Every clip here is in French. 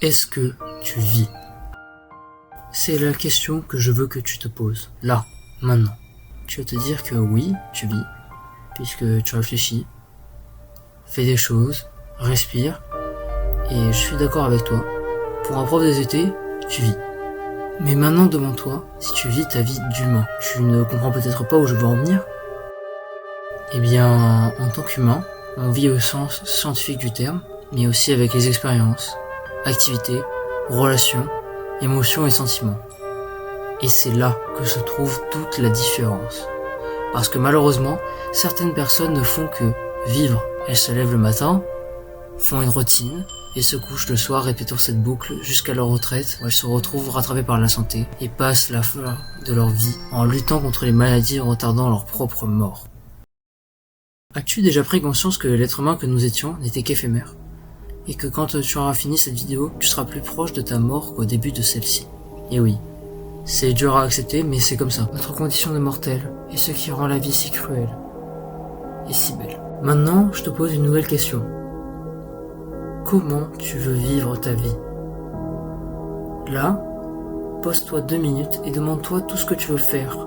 Est-ce que tu vis? C'est la question que je veux que tu te poses, là, maintenant. Tu vas te dire que oui, tu vis, puisque tu réfléchis, fais des choses, respire, et je suis d'accord avec toi. Pour un prof des étés, tu vis. Mais maintenant demande-toi si tu vis ta vie d'humain. Tu ne comprends peut-être pas où je veux en venir? Eh bien, en tant qu'humain, on vit au sens scientifique du terme, mais aussi avec les expériences, activités, relations, émotions et sentiments. Et c'est là que se trouve toute la différence. Parce que malheureusement, certaines personnes ne font que vivre. Elles se lèvent le matin, font une routine, et se couchent le soir répétant cette boucle jusqu'à leur retraite où elles se retrouvent rattrapées par la santé et passent la fin de leur vie en luttant contre les maladies en retardant leur propre mort. As-tu déjà pris conscience que l'être humain que nous étions n'était qu'éphémère? Et que quand tu auras fini cette vidéo, tu seras plus proche de ta mort qu'au début de celle-ci? Et oui, c'est dur à accepter, mais c'est comme ça. Notre condition de mortel est ce qui rend la vie si cruelle et si belle. Maintenant, je te pose une nouvelle question. Comment tu veux vivre ta vie? Là, pose-toi 2 minutes et demande-toi tout ce que tu veux faire.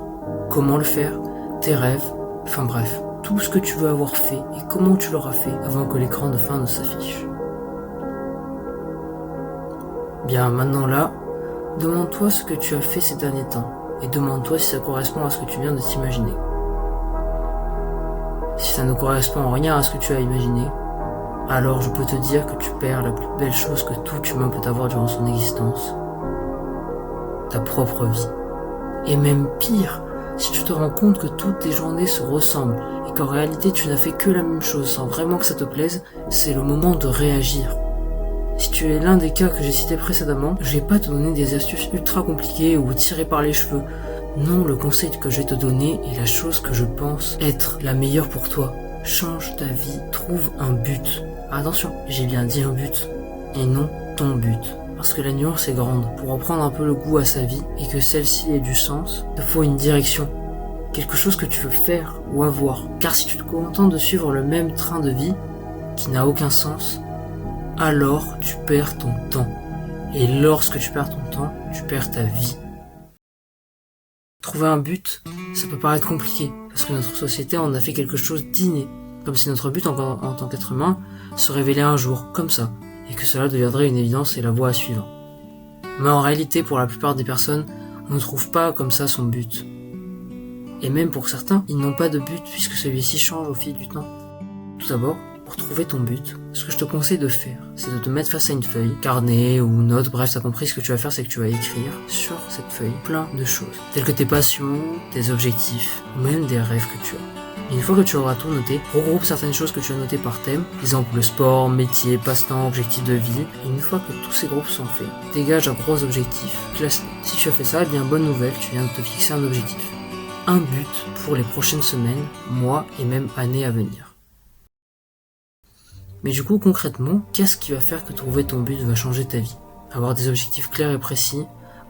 Comment le faire? Tes rêves, enfin bref, tout ce que tu veux avoir fait et comment tu l'auras fait avant que l'écran de fin ne s'affiche. Bien, maintenant là, demande-toi ce que tu as fait ces derniers temps et demande-toi si ça correspond à ce que tu viens de t'imaginer. Si ça ne correspond rien à ce que tu as imaginé, alors je peux te dire que tu perds la plus belle chose que tout humain peut avoir durant son existence. Ta propre vie. Et même pire, si tu te rends compte que toutes tes journées se ressemblent et qu'en réalité tu n'as fait que la même chose sans vraiment que ça te plaise, c'est le moment de réagir. Si tu es l'un des cas que j'ai cités précédemment, je vais pas te donner des astuces ultra compliquées ou tirées par les cheveux. Non, le conseil que je vais te donner est la chose que je pense être la meilleure pour toi. Change ta vie, trouve un but. Attention, j'ai bien dit un but, et non ton but. Parce que la nuance est grande. Pour reprendre un peu le goût à sa vie, et que celle-ci ait du sens, il te faut une direction. Quelque chose que tu veux faire ou avoir. Car si tu te contentes de suivre le même train de vie, qui n'a aucun sens, alors tu perds ton temps. Et lorsque tu perds ton temps, tu perds ta vie. Trouver un but, ça peut paraître compliqué, parce que notre société en a fait quelque chose d'inné. Comme si notre but en tant qu'être humain se révélait un jour, comme ça, et que cela deviendrait une évidence et la voie à suivre. Mais en réalité, pour la plupart des personnes, on ne trouve pas comme ça son but. Et même pour certains, ils n'ont pas de but puisque celui-ci change au fil du temps. Tout d'abord, pour trouver ton but, ce que je te conseille de faire, c'est de te mettre face à une feuille, carnet ou note, bref, t'as compris, ce que tu vas faire, c'est que tu vas écrire sur cette feuille plein de choses, telles que tes passions, tes objectifs, ou même des rêves que tu as. Et une fois que tu auras tout noté, regroupe certaines choses que tu as notées par thème, exemple le sport, métier, passe-temps, objectif de vie, et une fois que tous ces groupes sont faits, dégage un gros objectif, classe-les. Si tu as fait ça, eh bien bonne nouvelle, tu viens de te fixer un objectif. Un but pour les prochaines semaines, mois et même années à venir. Mais du coup, concrètement, qu'est-ce qui va faire que trouver ton but va changer ta vie? Avoir des objectifs clairs et précis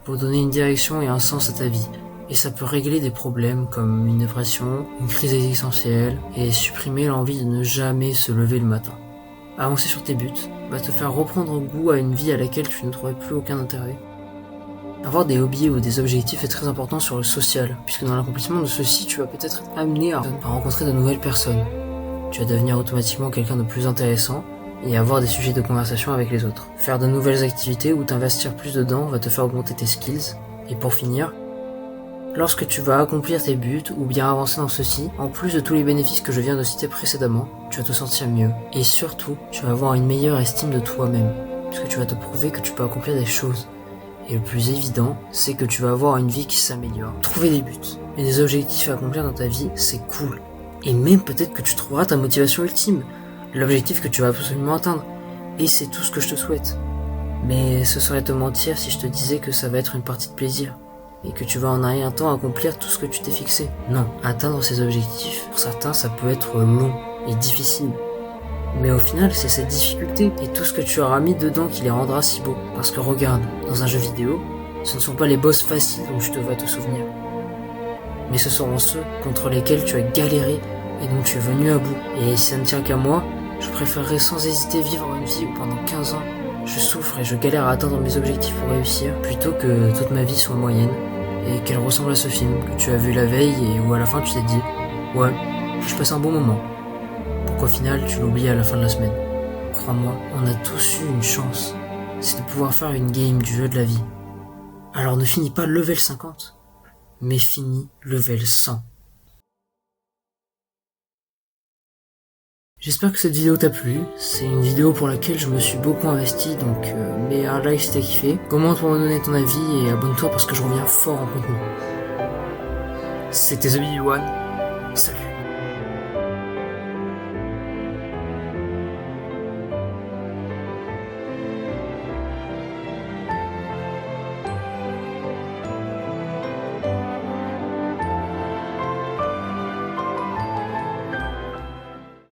pour donner une direction et un sens à ta vie. Et ça peut régler des problèmes comme une dépression, une crise existentielle et supprimer l'envie de ne jamais se lever le matin. Avancer sur tes buts va te faire reprendre goût à une vie à laquelle tu ne trouverais plus aucun intérêt. Avoir des hobbies ou des objectifs est très important sur le social, puisque dans l'accomplissement de ceux-ci, tu vas peut-être être amené à rencontrer de nouvelles personnes. Tu vas devenir automatiquement quelqu'un de plus intéressant et avoir des sujets de conversation avec les autres. Faire de nouvelles activités ou t'investir plus dedans va te faire augmenter tes skills. Et pour finir, lorsque tu vas accomplir tes buts ou bien avancer dans ceux-ci, en plus de tous les bénéfices que je viens de citer précédemment, tu vas te sentir mieux. Et surtout, tu vas avoir une meilleure estime de toi-même, puisque tu vas te prouver que tu peux accomplir des choses. Et le plus évident, c'est que tu vas avoir une vie qui s'améliore. Trouver des buts et des objectifs à accomplir dans ta vie, c'est cool. Et même peut-être que tu trouveras ta motivation ultime, l'objectif que tu vas absolument atteindre. Et c'est tout ce que je te souhaite. Mais ce serait te mentir si je te disais que ça va être une partie de plaisir. Et que tu vas en rien temps accomplir tout ce que tu t'es fixé. Non, atteindre ces objectifs, pour certains ça peut être long et difficile. Mais au final, c'est cette difficulté et tout ce que tu auras mis dedans qui les rendra si beaux. Parce que regarde, dans un jeu vidéo, ce ne sont pas les boss faciles dont tu devrais te souvenir. Mais ce seront ceux contre lesquels tu as galéré et dont tu es venu à bout. Et si ça ne tient qu'à moi, je préférerais sans hésiter vivre une vie où pendant 15 ans, je souffre et je galère à atteindre mes objectifs pour réussir, plutôt que toute ma vie soit moyenne, et qu'elle ressemble à ce film que tu as vu la veille et où à la fin tu t'es dit « Ouais, je passe un bon moment », pour qu'au final tu l'oublies à la fin de la semaine. Crois-moi, on a tous eu une chance, c'est de pouvoir faire une game du jeu de la vie. Alors ne finis pas level 50, mais finis level 100. J'espère que cette vidéo t'a plu, c'est une vidéo pour laquelle je me suis beaucoup investi, donc mets un like si t'as kiffé, commente pour me donner ton avis et abonne-toi parce que je reviens fort en contenu. C'était The One.